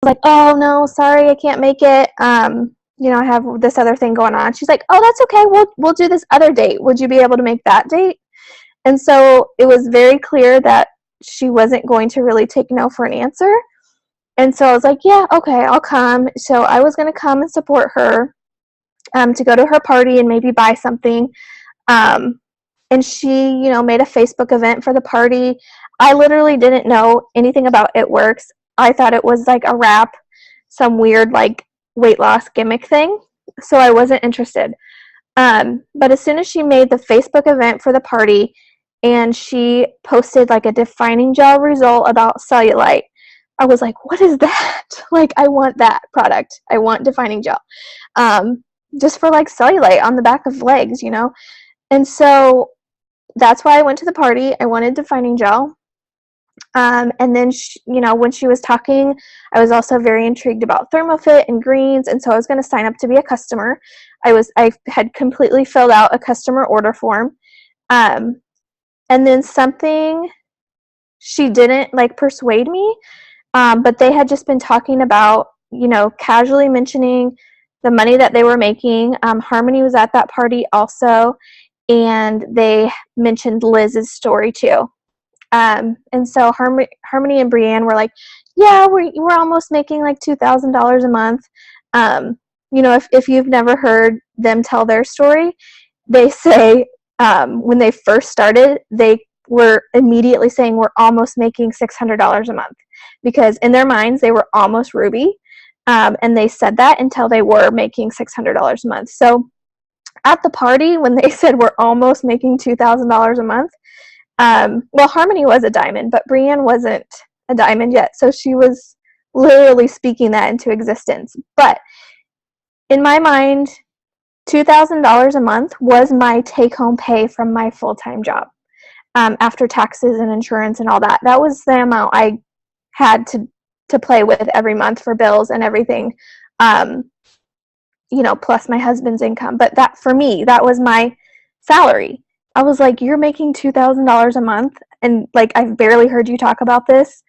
was like, oh no, sorry, I can't make it. I have this other thing going on. She's like, oh, that's okay. We'll do this other date. Would you be able to make that date? And so it was very clear that she wasn't going to really take no for an answer. And so I was like, yeah, okay, I'll come. So I was going to come and support her, to go to her party and maybe buy something. Um, and she, made a Facebook event for the party. I literally didn't know anything about It Works. I thought it was like a wrap, some weird like weight loss gimmick thing. So I wasn't interested. But as soon as she made the Facebook event for the party and she posted like a defining gel result about cellulite, I was like, what is that? Like, I want that product. I want defining gel. Just for like cellulite on the back of legs, And so that's why I went to the party. I wanted defining gel. And then, when she was talking, I was also very intrigued about ThermoFit and greens, and so I was going to sign up to be a customer. I had completely filled out a customer order form. And then something, she didn't like persuade me, but they had just been talking about, casually mentioning the money that they were making. Harmony was at that party also, and they mentioned Liz's story too. And so Harmony and Brienne were like, yeah, we're almost making like $2,000 a month. If you've never heard them tell their story, they say when they first started, they were immediately saying we're almost making $600 a month, because in their minds they were almost Ruby, and they said that until they were making $600 a month. So at the party, when they said we're almost making $2,000 a month, Harmony was a diamond, but Brienne wasn't a diamond yet, so she was literally speaking that into existence. But in my mind, $2,000 a month was my take-home pay from my full-time job, after taxes and insurance and all that. That was the amount I had to play with every month for bills and everything, plus my husband's income. But that, for me, that was my salary. I was like, you're making $2,000 a month, and like, I've barely heard you talk about this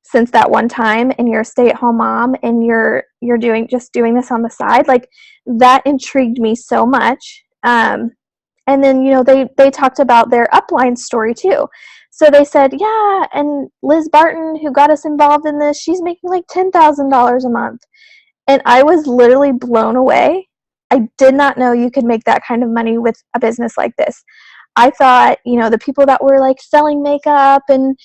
since that one time, and you're a stay-at-home mom, and you're doing this on the side. Like, that intrigued me so much. And then, they talked about their upline story too. So they said, yeah, and Liz Barton, who got us involved in this, she's making like $10,000 a month. And I was literally blown away. I did not know you could make that kind of money with a business like this. I thought, the people that were like selling makeup and,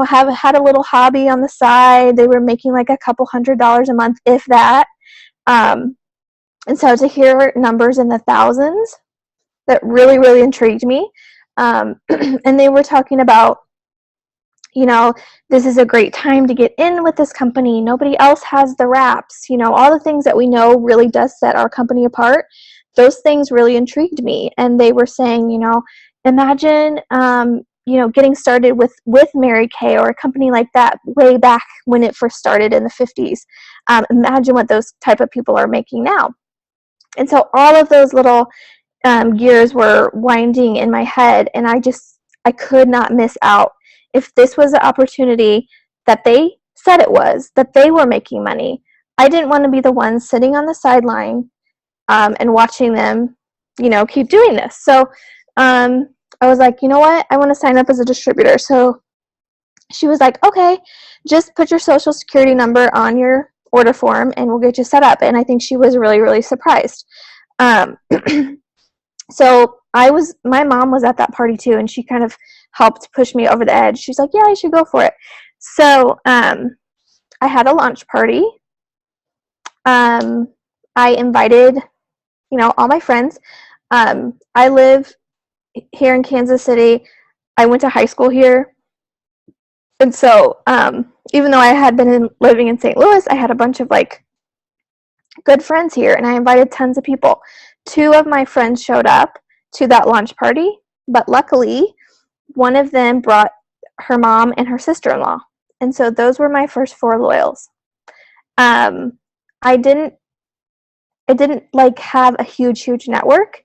have had a little hobby on the side, they were making like a couple $100s a month, if that. And so to hear numbers in the thousands, that really, really intrigued me. And they were talking about, this is a great time to get in with this company. Nobody else has the wraps, all the things that we know really does set our company apart. Those things really intrigued me. And they were saying, imagine, getting started with Mary Kay or a company like that way back when it first started in the 50s. Imagine what those type of people are making now. And so all of those little gears were winding in my head, and I could not miss out. If this was the opportunity that they said it was, that they were making money, I didn't want to be the one sitting on the sideline and watching them, keep doing this. So I was like, you know what? I want to sign up as a distributor. So she was like, okay, just put your social security number on your order form and we'll get you set up. And I think she was really, really surprised. So my mom was at that party too, and she kind of helped push me over the edge. She's like, yeah, I should go for it. So I had a launch party. I invited, all my friends. I live here in Kansas City. I went to high school here. And so even though I had been living in St. Louis, I had a bunch of like good friends here, and I invited tons of people. 2 of my friends showed up to that launch party, but luckily one of them brought her mom and her sister-in-law. And so those were my first 4 loyals. I didn't like have a huge network,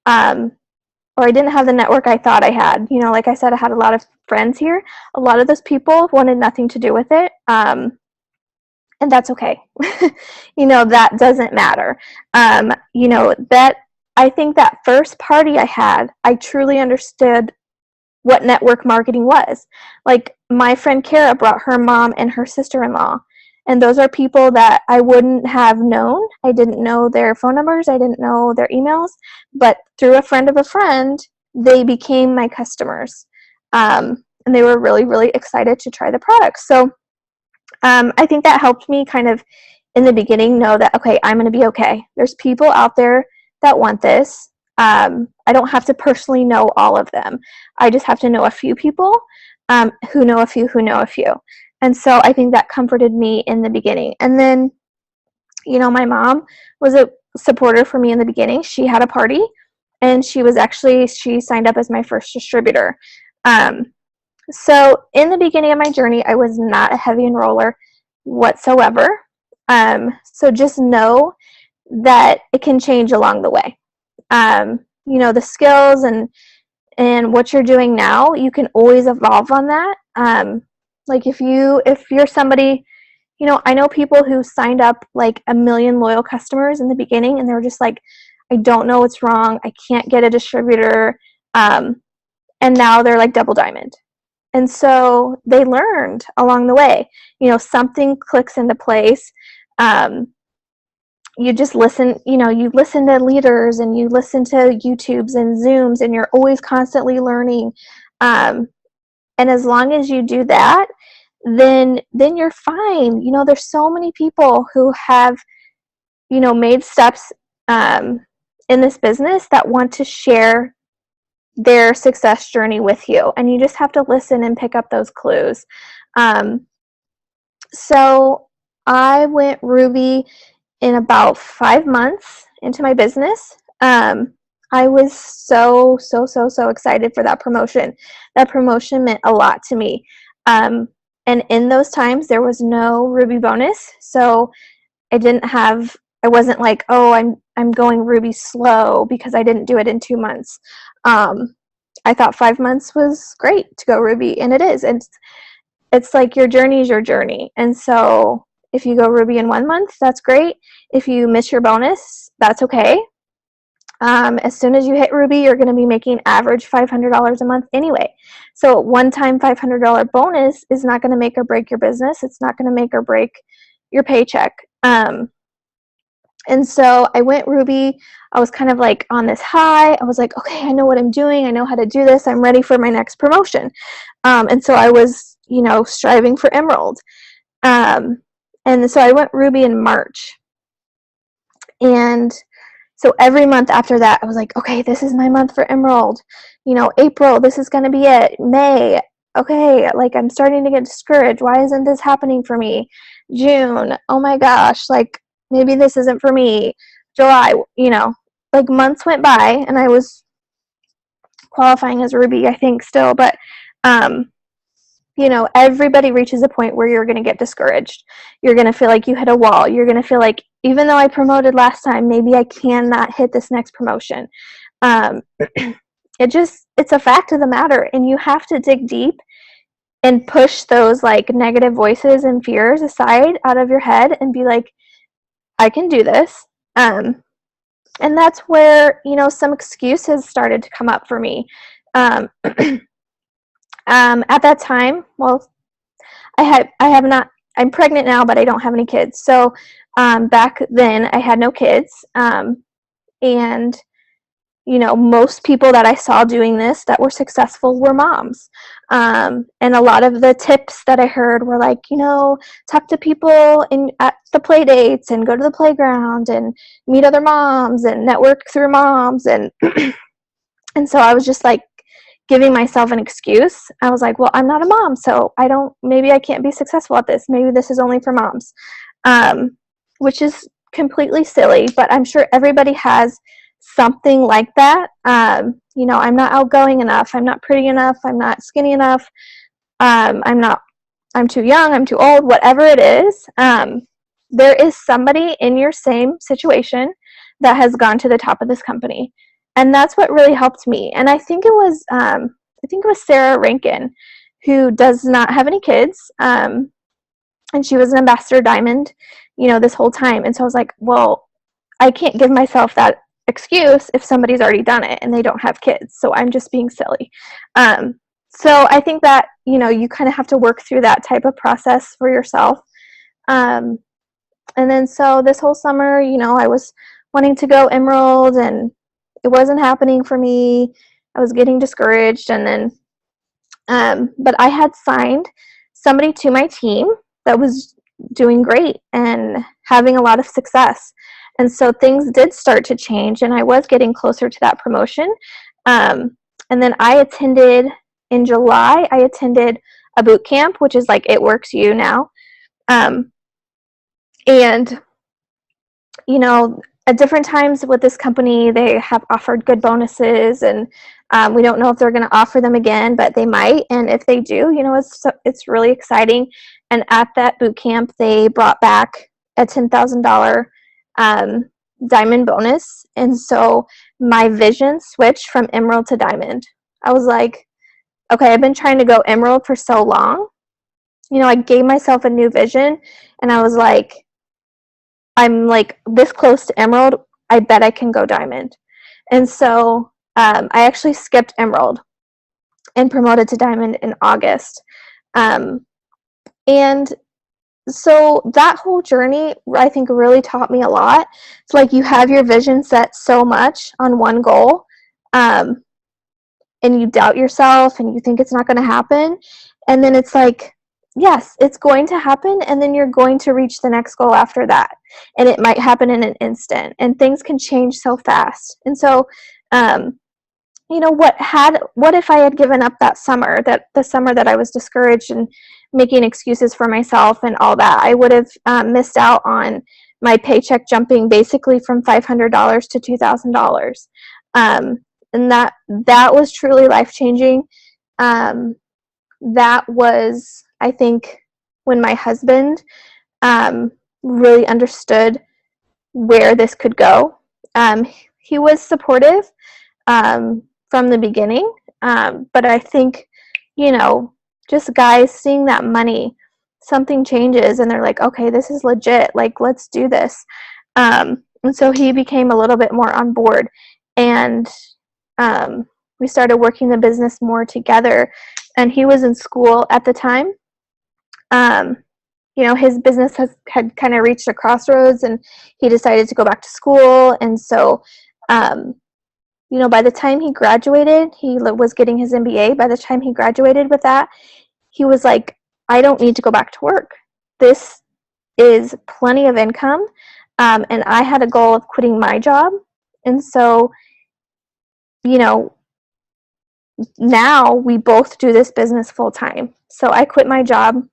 or I didn't have the network I thought I had. Like I said, I had a lot of friends here. A lot of those people wanted nothing to do with it. And and that's okay. That doesn't matter. That I think that first party I had, I truly understood what network marketing was. Like, my friend Kara brought her mom and her sister-in-law, and those are people that I wouldn't have known. I didn't know their phone numbers, I didn't know their emails, but through a friend of a friend, they became my customers. And they were really, really excited to try the product. So I think that helped me kind of in the beginning know that, okay, I'm going to be okay. There's people out there that want this. I don't have to personally know all of them. I just have to know a few people who know a few who know a few. And so I think that comforted me in the beginning. And then, my mom was a supporter for me in the beginning. She had a party, and she signed up as my first distributor. So in the beginning of my journey, I was not a heavy enroller whatsoever. So just know that it can change along the way. The skills and what you're doing now, you can always evolve on that. Like if you're somebody, I know people who signed up like 1 million loyal customers in the beginning, and they were just like, I don't know what's wrong. I can't get a distributor. And now they're like double diamond. And so they learned along the way. Something clicks into place. You just listen, you listen to leaders, and you listen to YouTubes and Zooms, and you're always constantly learning. And as long as you do that, then you're fine. There's so many people who have, made steps in this business that want to share their success journey with you, and you just have to listen and pick up those clues. So I went Ruby in about 5 months into my business. I was so excited for that promotion. That promotion meant a lot to me. And in those times, there was no Ruby bonus, so I wasn't like, oh, I'm going Ruby slow because I didn't do it in 2 months. I thought 5 months was great to go Ruby, and it is. And it's like your journey is your journey. And so if you go Ruby in 1 month, that's great. If you miss your bonus, that's okay. As soon as you hit Ruby, you're going to be making average $500 a month anyway. So one-time $500 bonus is not going to make or break your business. It's not going to make or break your paycheck. And so I went Ruby. I was kind of like on this high. I was like, okay, I know what I'm doing. I know how to do this. I'm ready for my next promotion. And so I was, striving for Emerald. And so I went Ruby in March. And so every month after that, I was like, okay, this is my month for Emerald. April, this is going to be it. May, okay, like I'm starting to get discouraged. Why isn't this happening for me? June, oh my gosh, like maybe this isn't for me. July, like months went by, and I was qualifying as Ruby, I think, still, but everybody reaches a point where you're going to get discouraged. You're going to feel like you hit a wall. You're going to feel like, even though I promoted last time, maybe I cannot hit this next promotion. It's a fact of the matter, and you have to dig deep and push those like negative voices and fears aside out of your head and be like, I can do this. And that's where, some excuses started to come up for me. At that time, well, I'm pregnant now, but I don't have any kids. So back then I had no kids. And most people that I saw doing this that were successful were moms. And a lot of the tips that I heard were like, talk to people at the play dates and go to the playground and meet other moms and network through moms. And, and so I was just like giving myself an excuse. I was like, well, I'm not a mom, so maybe I can't be successful at this. Maybe this is only for moms, which is completely silly, but I'm sure everybody has something like that. I'm not outgoing enough. I'm not pretty enough. I'm not skinny enough. I'm too young. I'm too old, whatever it is. There is somebody in your same situation that has gone to the top of this company. And that's what really helped me. And I think it was Sarah Rankin, who does not have any kids. and she was an ambassador diamond, this whole time. And so I was like, well, I can't give myself that excuse if somebody's already done it and they don't have kids. So I'm just being silly. So I think that, you kind of have to work through that type of process for yourself. And then so this whole summer, I was wanting to go Emerald and it wasn't happening for me. I was getting discouraged. And then, but I had signed somebody to my team that was doing great and having a lot of success. And so things did start to change and I was getting closer to that promotion. And then in July, I attended a boot camp, which is like It Works You now. And, at different times with this company, they have offered good bonuses, and we don't know if they're going to offer them again, but they might. And if they do, it's really exciting. And at that boot camp, they brought back a $10,000 diamond bonus. And so my vision switched from Emerald to diamond. I was like, okay, I've been trying to go Emerald for so long. I gave myself a new vision and I was like, I'm like this close to Emerald, I bet I can go diamond. And so I actually skipped Emerald and promoted to diamond in August. And so that whole journey, I think, really taught me a lot. It's like you have your vision set so much on one goal, and you doubt yourself and you think it's not going to happen. And then it's like, yes, it's going to happen, and then you're going to reach the next goal after that. And it might happen in an instant, and things can change so fast. And so, what if I had given up that summer, the summer that I was discouraged and making excuses for myself and all that? I would have missed out on my paycheck jumping basically from $500 to $2,000. And that was truly life-changing. That was, I think, when my husband really understood where this could go. He was supportive from the beginning, but I think, just guys seeing that money, something changes and they're like, okay, this is legit, like, let's do this. And so he became a little bit more on board, and we started working the business more together. And he was in school at the time. His business had kind of reached a crossroads, and he decided to go back to school. And so, by the time he graduated, he was getting his MBA. By the time he graduated with that, he was like, I don't need to go back to work. This is plenty of income. And I had a goal of quitting my job. And so, now we both do this business full time. So I quit my job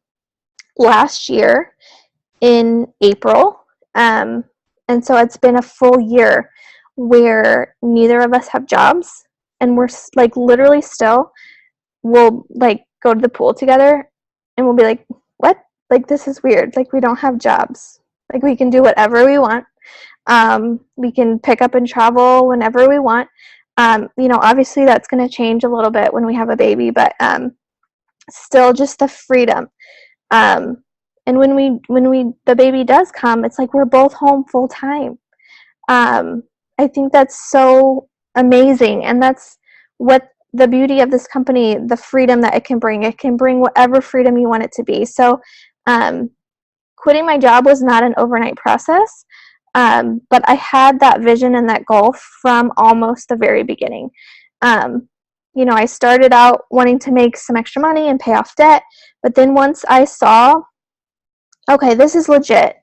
last year in April. And so it's been a full year where neither of us have jobs, and we're like literally still, we'll like go to the pool together and we'll be like, what? Like, this is weird. Like, we don't have jobs. Like, we can do whatever we want. We can pick up and travel whenever we want. Obviously that's going to change a little bit when we have a baby, but still just the freedom. And when the baby does come, it's like we're both home full time. I think that's so amazing, and that's what the beauty of this company, the freedom that it can bring. It can bring whatever freedom you want it to be. So quitting my job was not an overnight process. But I had that vision and that goal from almost the very beginning. I started out wanting to make some extra money and pay off debt, but then once I saw, okay, this is legit,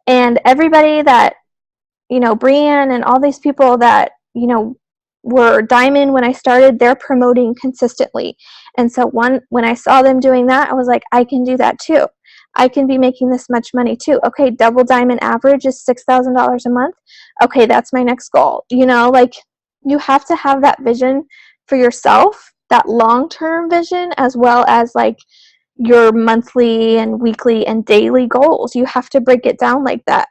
and everybody that, Brianne and all these people that, were diamond when I started, they're promoting consistently. And so when I saw them doing that, I was like, I can do that too. I can be making this much money too. Okay, double diamond average is $6,000 a month. Okay, that's my next goal. You have to have that vision for yourself, that long-term vision, as well as like your monthly and weekly and daily goals. You have to break it down like that.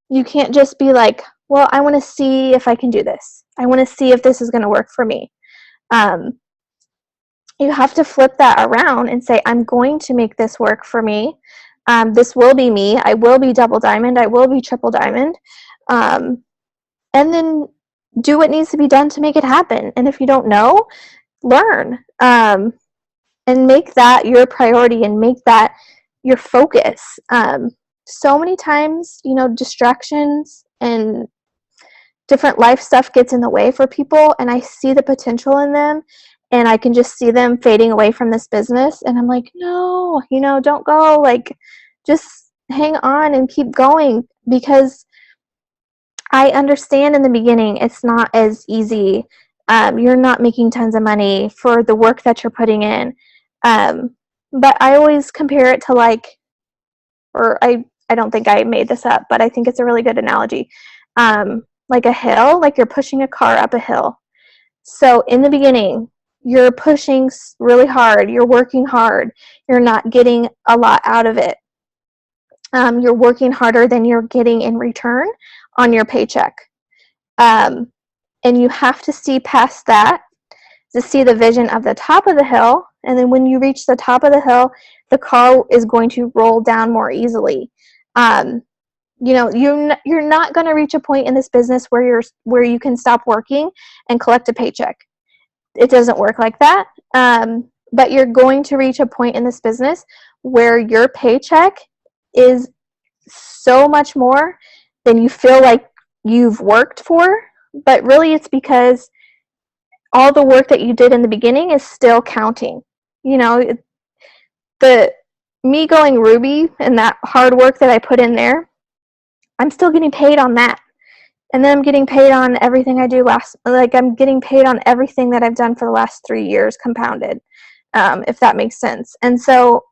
You can't just be like, well, I want to see if I can do this. I want to see if this is going to work for me. you have to flip that around and say, I'm going to make this work for me. This will be me. I will be double diamond. I will be triple diamond. And then do what needs to be done to make it happen. And if you don't know, learn. And make that your priority and make that your focus. So many times, you know, distractions and different life stuff gets in the way for people, and I see the potential in them, and I can just see them fading away from this business, and I'm like, no, you know, don't go. Like, just hang on and keep going, because I understand in the beginning it's not as easy. You're not making tons of money for the work that you're putting in. But I always compare it to like, or I don't think I made this up, but I think it's a really good analogy. Like a hill, like you're pushing a car up a hill. So in the beginning, you're pushing really hard, you're working hard, you're not getting a lot out of it. You're working harder than you're getting in return on your paycheck. And you have to see past that to see the vision of the top of the hill. And then when you reach the top of the hill, the car is going to roll down more easily. You know, you're not going to reach a point in this business where you can stop working and collect a paycheck. It doesn't work like that. But you're going to reach a point in this business where your paycheck is so much more than you feel like you've worked for. But really, it's because all the work that you did in the beginning is still counting. You know, me going Ruby and that hard work that I put in there, I'm still getting paid on that. And then I'm getting paid on everything I do I'm getting paid on everything that I've done for the last 3 years compounded, if that makes sense. And so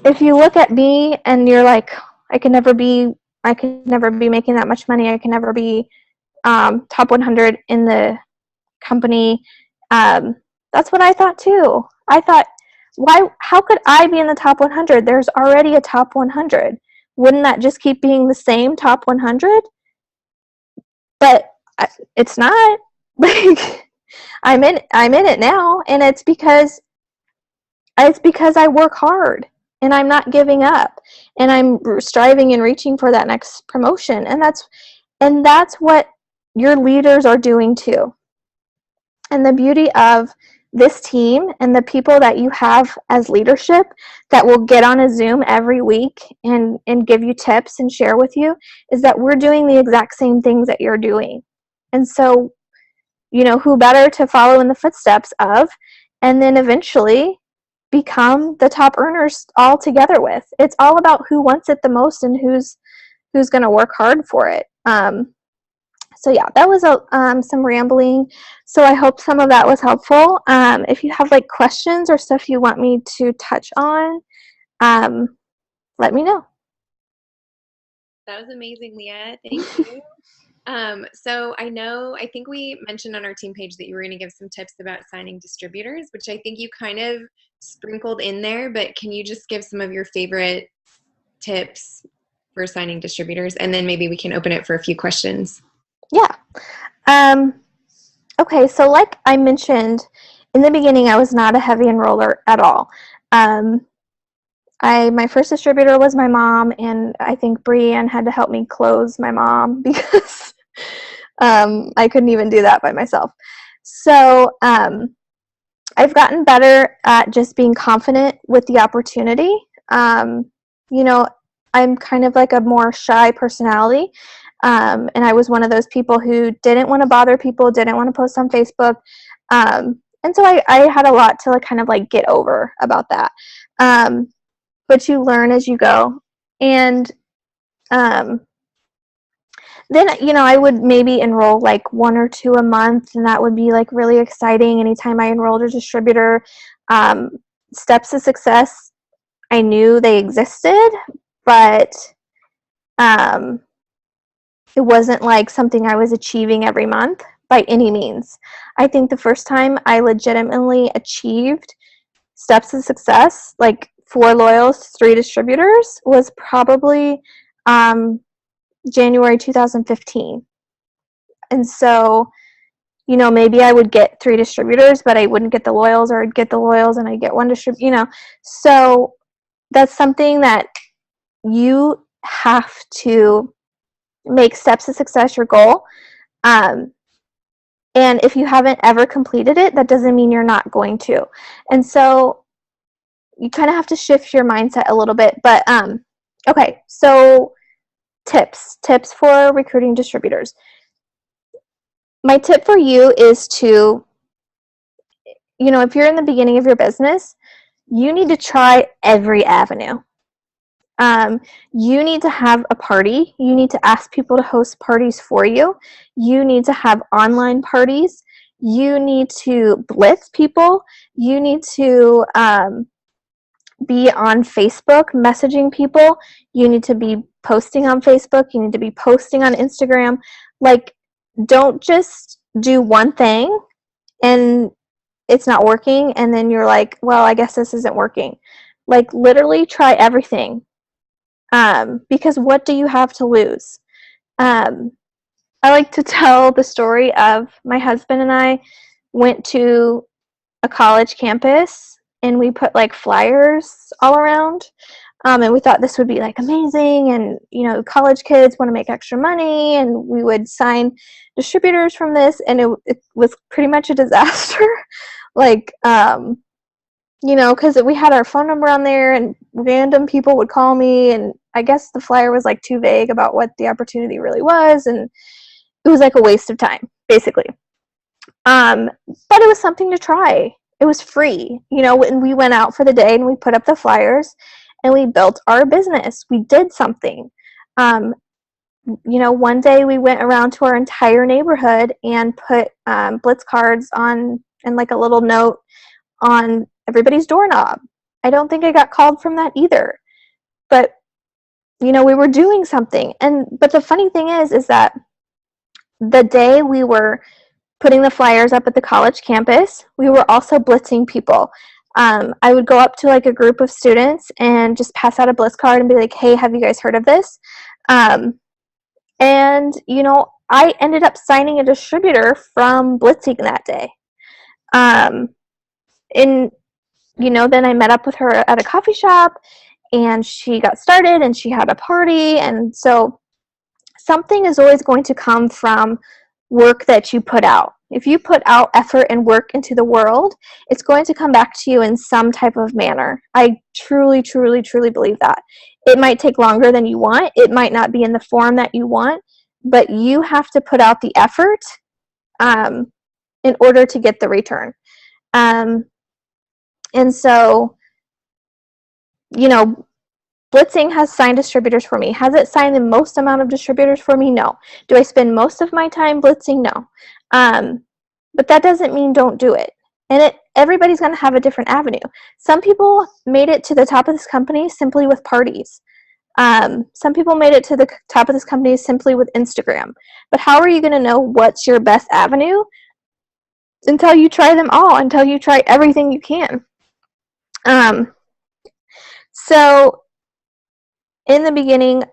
if you look at me and you're like, I could never be making that much money. I can never be top 100 in the company. That's what I thought too. I thought, how could I be in the top 100? There's already a top 100. Wouldn't that just keep being the same top 100? But it's not. Like, I'm in it now, and it's because I work hard and I'm not giving up, and I'm striving and reaching for that next promotion. And that's what your leaders are doing too. And the beauty of this team and the people that you have as leadership that will get on a Zoom every week and give you tips and share with you is that we're doing the exact same things that you're doing. And so, you know, who better to follow in the footsteps of, and then eventually become the top earners all together with. It's all about who wants it the most and who's going to work hard for it. So yeah, that was some rambling. So I hope some of that was helpful. If you have like questions or stuff you want me to touch on, let me know. That was amazing, Leah. Thank you. So I think we mentioned on our team page that you were going to give some tips about signing distributors, which I think you kind of sprinkled in there, but can you just give some of your favorite tips for signing distributors? And then maybe we can open it for a few questions. Yeah. Okay, so like I mentioned in the beginning, I was not a heavy enroller at all. My first distributor was my mom, and I think Brianne had to help me close my mom because I couldn't even do that by myself. So I've gotten better at just being confident with the opportunity. You know, I'm kind of like a more shy personality. And I was one of those people who didn't want to bother people, didn't want to post on Facebook. And so I had a lot to kind of like get over about that. But you learn as you go. And then, you know, I would maybe enroll like 1 or 2 a month, and that would be like really exciting. Anytime I enrolled a distributor, steps to success, I knew they existed, but it wasn't like something I was achieving every month by any means. I think the first time I legitimately achieved steps to success, like 4 loyals, 3 distributors, was probably January 2015. And so, maybe I would get 3 distributors, but I wouldn't get the loyals, or I'd get the loyals and I'd get 1 distributor, So that's something that you have to make steps to success your goal. And if you haven't ever completed it, that doesn't mean you're not going to. And so you kind of have to shift your mindset a little bit. But okay, so tips for recruiting distributors. My tip for you is to, if you're in the beginning of your business, you need to try every avenue. You need to have a party. You need to ask people to host parties for you. You need to have online parties. You need to blitz people. You need to be on Facebook messaging people. You need to be posting on Facebook. You need to be posting on Instagram. Like, don't just do one thing and it's not working and then you're like, well, I guess this isn't working. Like, literally try everything. Because what do you have to lose? I like to tell the story of my husband and I went to a college campus and we put like flyers all around. And we thought this would be like amazing, and college kids want to make extra money, and we would sign distributors from this, and it was pretty much a disaster. Like, because we had our phone number on there, and random people would call me, and I guess the flyer was like too vague about what the opportunity really was, and it was like a waste of time, basically. But it was something to try. It was free, and we went out for the day and we put up the flyers and we built our business. We did something. One day we went around to our entire neighborhood and put blitz cards on, and like a little note on everybody's doorknob. I don't think I got called from that either. But, we were doing something. But the funny thing is that the day we were putting the flyers up at the college campus, we were also blitzing people. I would go up to like a group of students and just pass out a blitz card and be like, hey, have you guys heard of this? And, I ended up signing a distributor from blitzing that day. Then I met up with her at a coffee shop and she got started and she had a party. And so something is always going to come from work that you put out. If you put out effort and work into the world, it's going to come back to you in some type of manner. I truly, truly, truly believe that. It might take longer than you want. It might not be in the form that you want, but you have to put out the effort in order to get the return. And so, blitzing has signed distributors for me. Has it signed the most amount of distributors for me? No. Do I spend most of my time blitzing? No. But that doesn't mean don't do it. And everybody's going to have a different avenue. Some people made it to the top of this company simply with parties. Some people made it to the top of this company simply with Instagram. But how are you going to know what's your best avenue until you try them all, until you try everything you can? So in the beginning,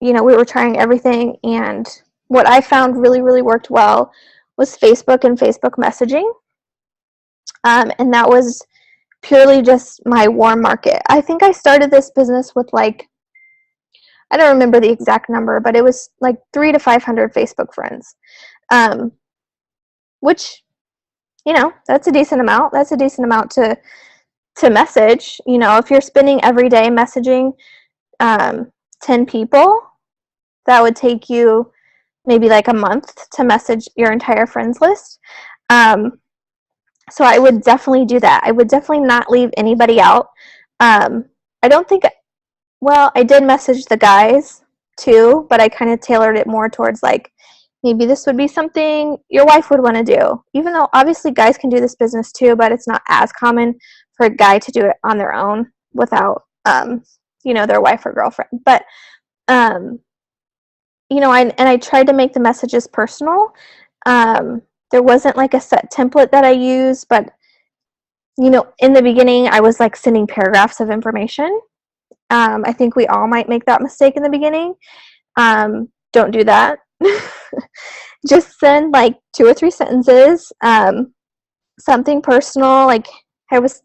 we were trying everything, and what I found really, really worked well was Facebook and Facebook messaging. And that was purely just my warm market. I think I started this business with I don't remember the exact number, but it was like 300 to 500 Facebook friends, which, that's a decent amount. That's a decent amount to message. If you're spending every day messaging 10 people, that would take you maybe like a month to message your entire friends list. So I would definitely do that. I would definitely not leave anybody out. I don't think, I did message the guys too, but I kind of tailored it more towards maybe this would be something your wife would want to do. Even though obviously guys can do this business too, but it's not as common for a guy to do it on their own without, their wife or girlfriend. But, I tried to make the messages personal. There wasn't a set template that I used, but, in the beginning I was sending paragraphs of information. I think we all might make that mistake in the beginning. Don't do that. just send like 2 or 3 sentences, something personal, like I was,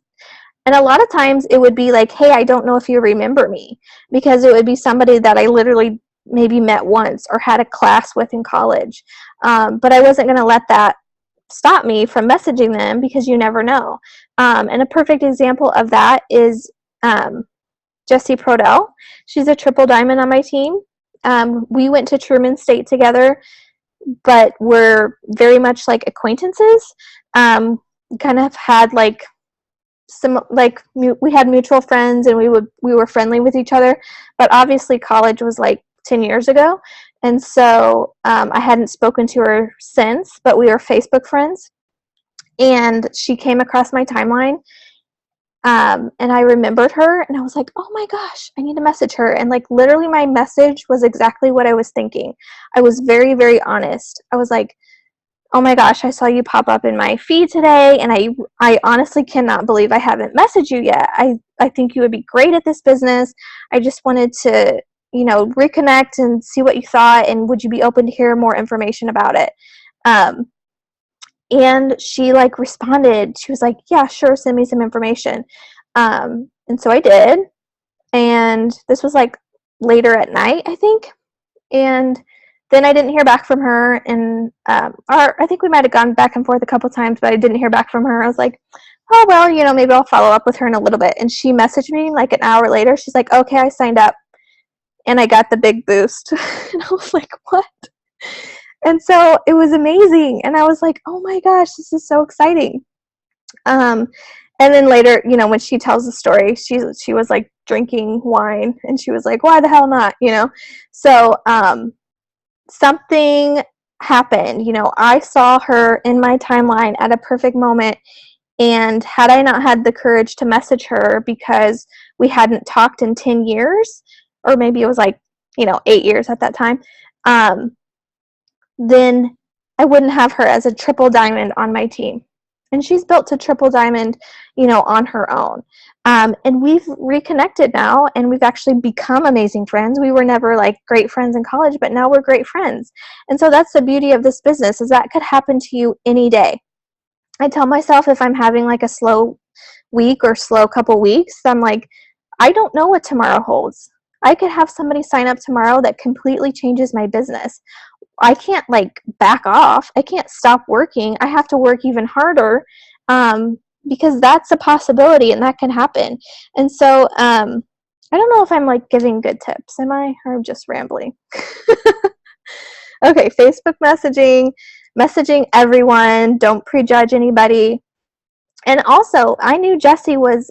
and a lot of times it would be like, hey, I don't know if you remember me, because it would be somebody that I literally maybe met once or had a class with in college. But I wasn't going to let that stop me from messaging them, because you never know. And a perfect example of that is Jessie Prodell. She's a triple diamond on my team. We went to Truman State together, but we're very much like acquaintances. Kind of had like we had mutual friends, and we were friendly with each other. But obviously, college was like 10 years ago, and so I hadn't spoken to her since. But we were Facebook friends, and she came across my timeline. And I remembered her, and I was like, oh my gosh, I need to message her. And like literally my message was exactly what I was thinking. I was very, very honest. I was like, oh my gosh, I saw you pop up in my feed today, and I honestly cannot believe I haven't messaged you yet. I think you would be great at this business. I just wanted to, reconnect and see what you thought, and would you be open to hear more information about it? And she like responded. She was like, yeah, sure, send me some information. And so I did. And this was like later at night, I think. And then I didn't hear back from her. And or I think we might have gone back and forth a couple times, but I didn't hear back from her. I was like, oh, well, maybe I'll follow up with her in a little bit. And she messaged me like an hour later. She's like, okay, I signed up. And I got the big boost. And I was like, what? And so it was amazing. And I was like, oh my gosh, this is so exciting. And then later, when she tells the story, she was like drinking wine, and she was like, why the hell not? So something happened. I saw her in my timeline at a perfect moment. And had I not had the courage to message her, because we hadn't talked in 10 years, or maybe it was like, 8 years at that time, then I wouldn't have her as a triple diamond on my team. And she's built to triple diamond, on her own. And we've reconnected now, and we've actually become amazing friends. We were never like great friends in college, but now we're great friends. And so that's the beauty of this business, is that could happen to you any day. I tell myself, if I'm having like a slow week or slow couple weeks, I'm like, I don't know what tomorrow holds. I could have somebody sign up tomorrow that completely changes my business. I can't like back off. I can't stop working. I have to work even harder, because that's a possibility, and that can happen. And so I don't know if I'm like giving good tips. Am I? Or I'm just rambling? Okay, Facebook messaging everyone. Don't prejudge anybody. And also, I knew Jessie was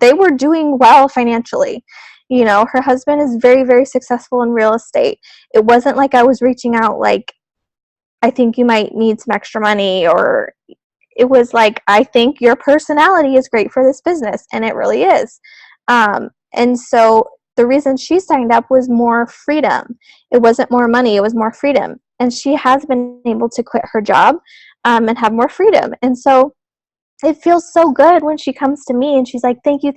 they were doing well financially. Her husband is very, very successful in real estate. It wasn't like I was reaching out like, I think you might need some extra money, or it was like, I think your personality is great for this business, and it really is. And so the reason she signed up was more freedom. It wasn't more money, it was more freedom. And she has been able to quit her job and have more freedom. And so it feels so good when she comes to me and she's like, thank you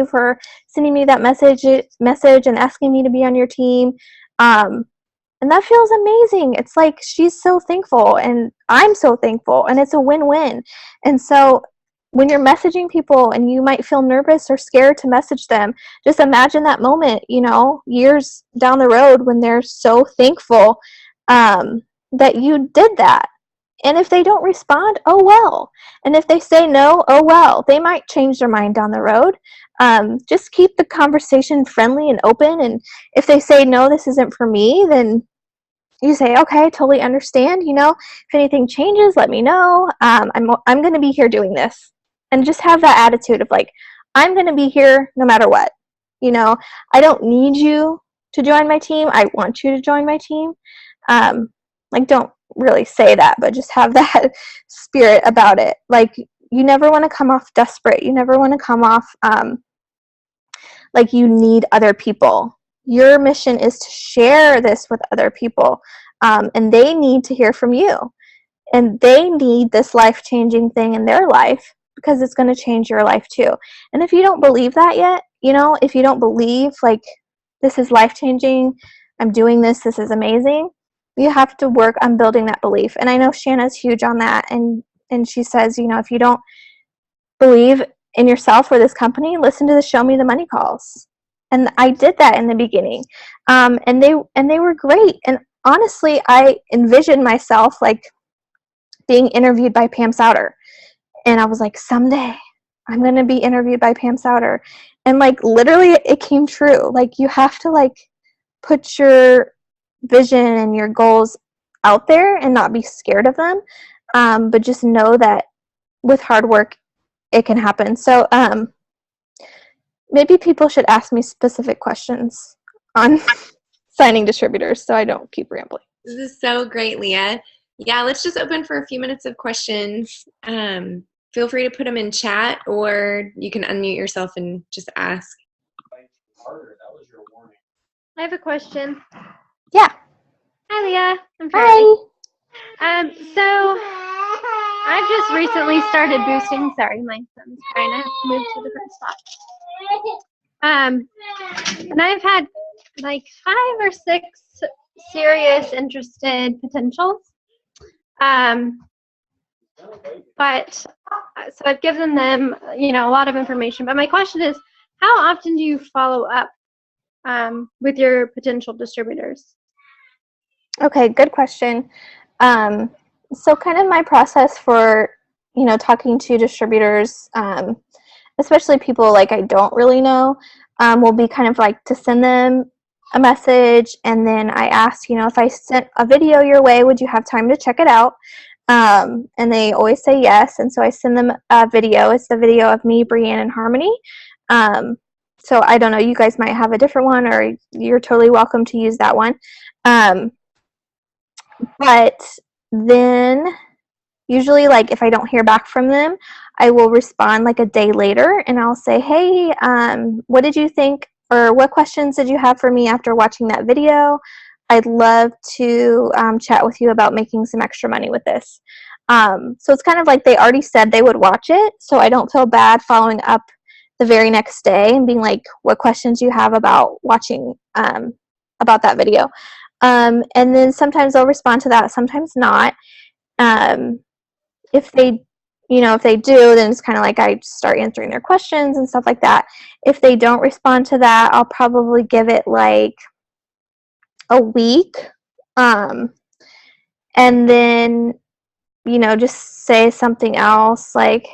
for sending me that message and asking me to be on your team. And that feels amazing. It's like she's so thankful, and I'm so thankful, and it's a win-win. And so when you're messaging people and you might feel nervous or scared to message them, just imagine that moment, years down the road, when they're so thankful that you did that. And if they don't respond, oh well. And if they say no, oh well. They might change their mind down the road. Just keep the conversation friendly and open. And if they say, no, this isn't for me, then you say, okay, I totally understand. If anything changes, let me know. I'm going to be here doing this. And just have that attitude of like, I'm going to be here no matter what. I don't need you to join my team. I want you to join my team. Don't really say that, but just have that spirit about it. Like, you never want to come off desperate. You never want to come off like you need other people. Your mission is to share this with other people, and they need to hear from you, and they need this life-changing thing in their life, because it's going to change your life too. And if you don't believe that yet, if you don't believe like this is life-changing, I'm doing this is amazing, you have to work on building that belief. And I know Shanna's huge on that. And she says, you know, if you don't believe in yourself or this company, listen to the Show Me the Money calls. And I did that in the beginning. And they were great. And honestly, I envisioned myself like being interviewed by Pam Souter. And I was like, someday I'm going to be interviewed by Pam Souter. And like literally it came true. Like you have to like put your vision and your goals out there and not be scared of them. But just know that with hard work, it can happen. So maybe people should ask me specific questions on signing distributors so I don't keep rambling. This is so great, Leah. Yeah, let's just open for a few minutes of questions. Feel free to put them in chat, or you can unmute yourself and just ask. I have a question. Yeah. Hi, Leah. I'm Hi. So I've just recently started boosting. Sorry, my son's trying to move to a different spot. And I've had like 5 or 6 serious interested potentials. But so I've given them, you know, a lot of information. But my question is, how often do you follow up with your potential distributors? Okay, good question. So kind of my process for, you know, talking to distributors, especially people like I don't really know, will be kind of like to send them a message, and then I ask, you know, if I sent a video your way, would you have time to check it out? And they always say yes, and so I send them a video. It's the video of me, Brianne, and Harmony. So I don't know, you guys might have a different one, or you're totally welcome to use that one. But then usually, like, if I don't hear back from them, I will respond like a day later, and I'll say, hey, what did you think, or what questions did you have for me after watching that video? I'd love to chat with you about making some extra money with this. So it's kind of like they already said they would watch it, so I don't feel bad following up the very next day and being like, what questions do you have about watching about that video? And then sometimes they'll respond to that, sometimes not. If they, you know, if they do, then it's kind of like I start answering their questions and stuff like that. If they don't respond to that, I'll probably give it like a week. And then, you know, just say something else like,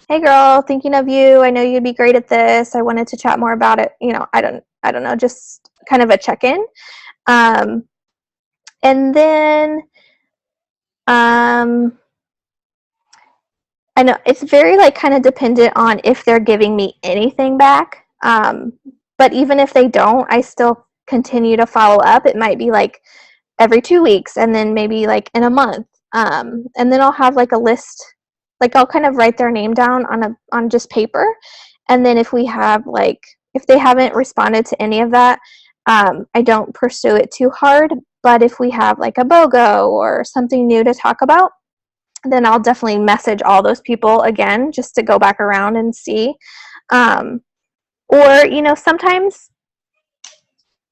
hey girl, thinking of you. I know you'd be great at this. I wanted to chat more about it. You know, I don't know, just kind of a check-in. And then, I know it's very like kind of dependent on if they're giving me anything back. But even if they don't, I still continue to follow up. It might be like every 2 weeks, and then maybe like in a month. And then I'll have like a list, like I'll kind of write their name down on just paper. And then if we have like, if they haven't responded to any of that, I don't pursue it too hard. But if we have like a BOGO or something new to talk about, then I'll definitely message all those people again just to go back around and see. Or, you know, sometimes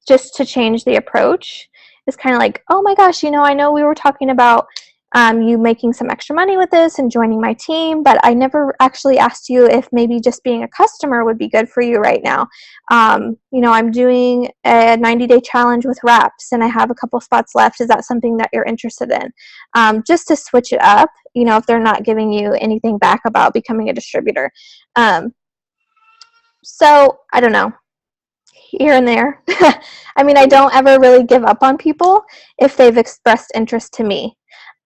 just to change the approach is kind of like, oh my gosh, you know, I know we were talking about you making some extra money with this and joining my team, but I never actually asked you if maybe just being a customer would be good for you right now. You know, I'm doing a 90-day challenge with Wraps, and I have a couple spots left. Is that something that you're interested in? Just to switch it up, you know, if they're not giving you anything back about becoming a distributor. So I don't know, here and there. I mean, I don't ever really give up on people if they've expressed interest to me.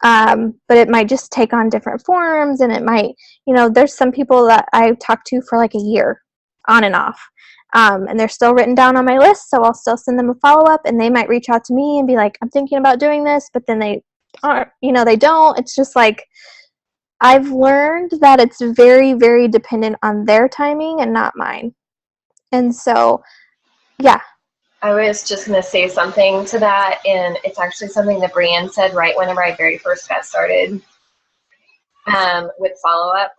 But it might just take on different forms, and it might, you know, there's some people that I've talked to for like a year on and off, and they're still written down on my list, so I'll still send them a follow-up, and they might reach out to me and be like, I'm thinking about doing this, but then they aren't, you know, they don't. It's just like, I've learned that it's very, very dependent on their timing and not mine. And so, yeah. I was just going to say something to that, and it's actually something that Brianne said right whenever I very first got started with follow-up.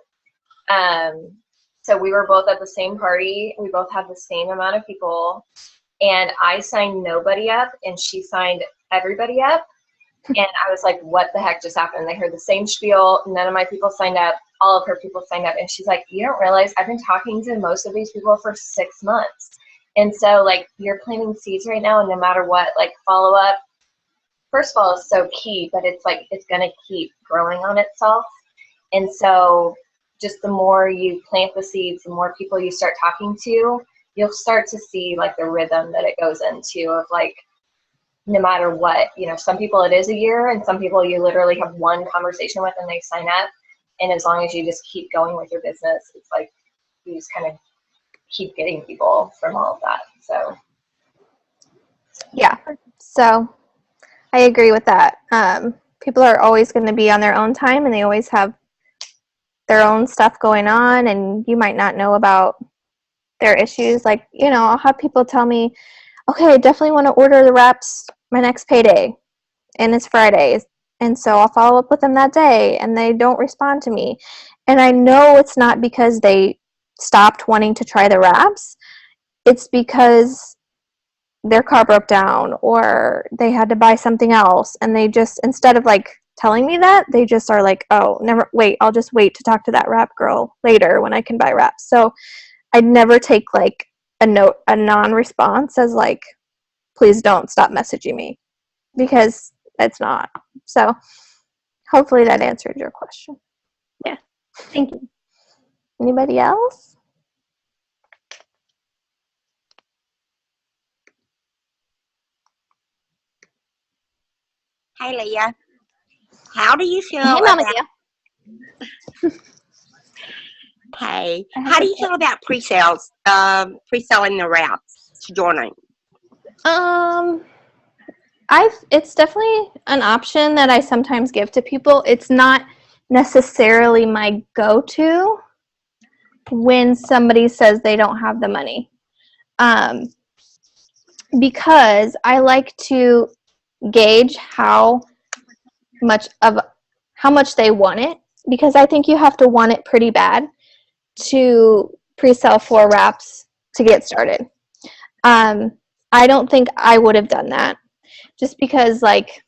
So we were both at the same party. We both had the same amount of people, and I signed nobody up, and she signed everybody up. And I was like, what the heck just happened? They heard the same spiel. None of my people signed up. All of her people signed up. And she's like, you don't realize I've been talking to most of these people for 6 months. And so, like, you're planting seeds right now, and no matter what, like, follow up, first of all, is so key, but it's like it's going to keep growing on itself. And so just the more you plant the seeds, the more people you start talking to, you'll start to see, like, the rhythm that it goes into of, like, no matter what, you know, some people it is a year, and some people you literally have one conversation with and they sign up. And as long as you just keep going with your business, it's like you just kind of keep getting people from all of that. So Yeah. So I agree with that. People are always going to be on their own time, and they always have their own stuff going on, and you might not know about their issues. Like, you know, I'll have people tell me, okay, I definitely want to order the wraps my next payday, and it's Fridays. And so I'll follow up with them that day, and they don't respond to me. And I know it's not because they stopped wanting to try the wraps. It's because their car broke down or they had to buy something else, and they just, instead of like telling me that, they just are like, oh, I'll just wait to talk to that wrap girl later when I can buy wraps. So I'd never take like a non-response as like, please don't stop messaging me, because it's not. So hopefully that answered your question. Yeah. Thank you. Anybody else? Hey, Leah. How do you feel Hey, Mama about, Gia. hey, how do you feel about pre-sales, pre-selling the wraps to joining? It's definitely an option that I sometimes give to people. It's not necessarily my go-to when somebody says they don't have the money. Because I like to gauge how much they want it, because I think you have to want it pretty bad to pre-sell 4 wraps to get started. I don't think I would have done that, just because like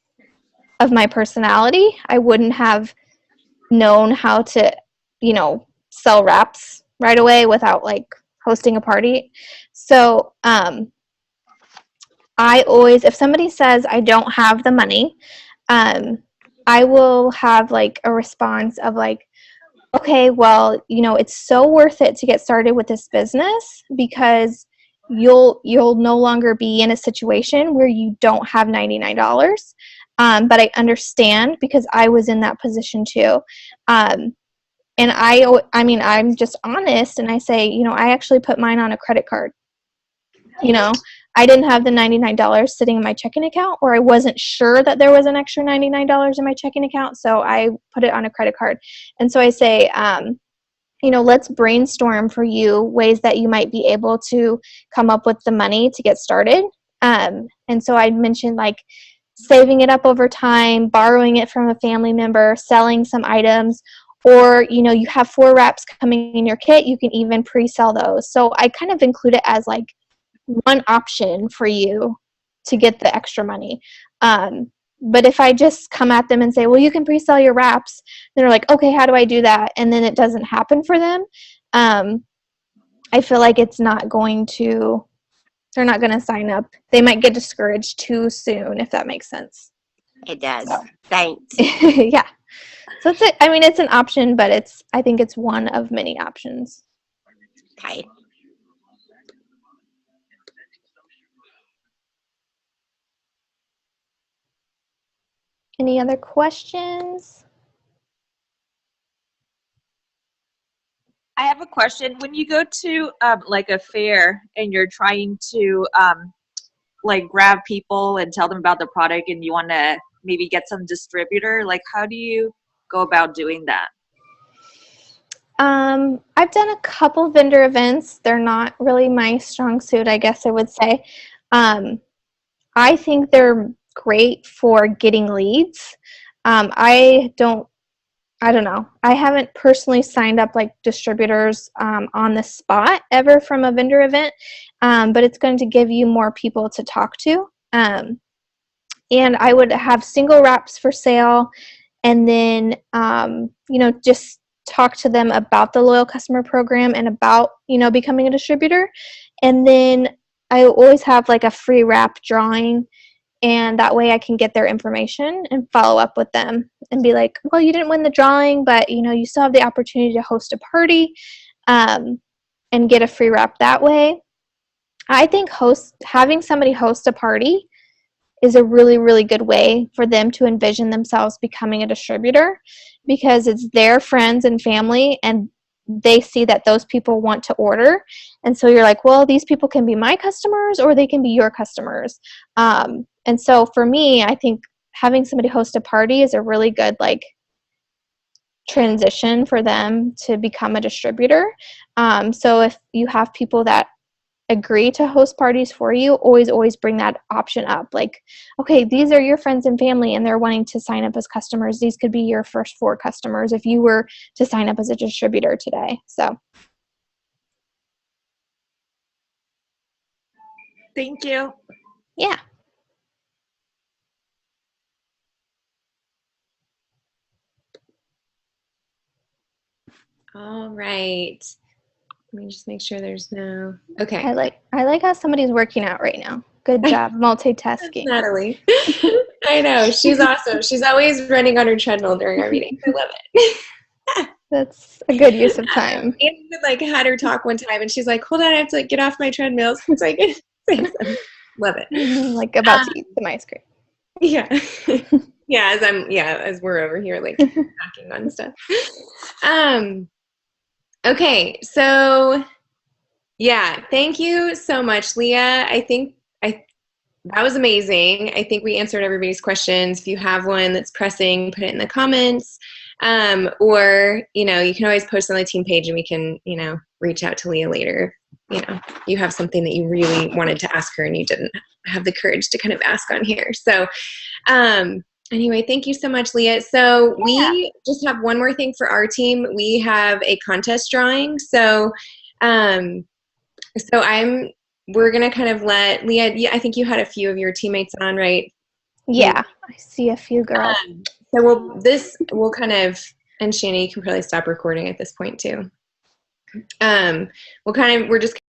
of my personality. I wouldn't have known how to, you know, sell wraps right away without like hosting a party. So I always, if somebody says I don't have the money, I will have like a response of like, okay, well, you know, it's so worth it to get started with this business, because you'll no longer be in a situation where you don't have $99. But I understand, because I was in that position too. And I mean, I'm just honest, and I say, you know, I actually put mine on a credit card. You know, I didn't have the $99 sitting in my checking account, or I wasn't sure that there was an extra $99 in my checking account, so I put it on a credit card. And so I say, you know, let's brainstorm for you ways that you might be able to come up with the money to get started. And so I mentioned like saving it up over time, borrowing it from a family member, selling some items, or, you know, you have 4 wraps coming in your kit, you can even pre-sell those. So I kind of include it as like one option for you to get the extra money. But if I just come at them and say, well, you can pre-sell your wraps, they're like, okay, how do I do that? And then it doesn't happen for them. I feel like they're not going to sign up. They might get discouraged too soon, if that makes sense. It does. Thanks. Yeah. So it's an option, but I think it's one of many options. Okay. Any other questions? I have a question. When you go to like a fair and you're trying to like grab people and tell them about the product, and you want to maybe get some distributor, like how do you go about doing that? I've done a couple vendor events. They're not really my strong suit, I guess I would say. I think they're great for getting leads. I don't know. I haven't personally signed up like distributors on the spot ever from a vendor event, but it's going to give you more people to talk to. and I would have single wraps for sale, and then just talk to them about the loyal customer program and about becoming a distributor. And then I always have like a free wrap drawing, and that way I can get their information and follow up with them and be like, well, you didn't win the drawing, but you still have the opportunity to host a party, and get a free wrap that way. I think having somebody host a party is a really, really good way for them to envision themselves becoming a distributor, because it's their friends and family, and they see that those people want to order. And so you're like, well, these people can be my customers or they can be your customers. And so for me, I think having somebody host a party is a really good transition for them to become a distributor. So if you have people that agree to host parties for you, always bring that option up. Like, okay, these are your friends and family and they're wanting to sign up as customers. These could be your first 4 customers if you were to sign up as a distributor today. So Thank you. yeah. All right. Let me just make sure there's no. Okay. I like how somebody's working out right now. Good job multitasking. Natalie. I know. She's awesome. She's always running on her treadmill during our meetings. I love it. That's a good use of time. Andy had her talk one time and she's like, hold on, I have to get off my treadmill. So I can say something. Love it. Like about to eat some ice cream. Yeah. As we're over here knocking on stuff. Okay, so thank you so much, Leah. I think that was amazing. I think we answered everybody's questions. If you have one that's pressing, put it in the comments. Or you can always post on the team page and we can, reach out to Leah later. You have something that you really wanted to ask her and you didn't have the courage to kind of ask on here. So, anyway, thank you so much, Leah. So we just have one more thing for our team. We have a contest drawing. So, we're going to kind of let Leah, I think you had a few of your teammates on, right? Yeah, I see a few girls. So we'll kind of, and Shannon, you can probably stop recording at this point too. We're just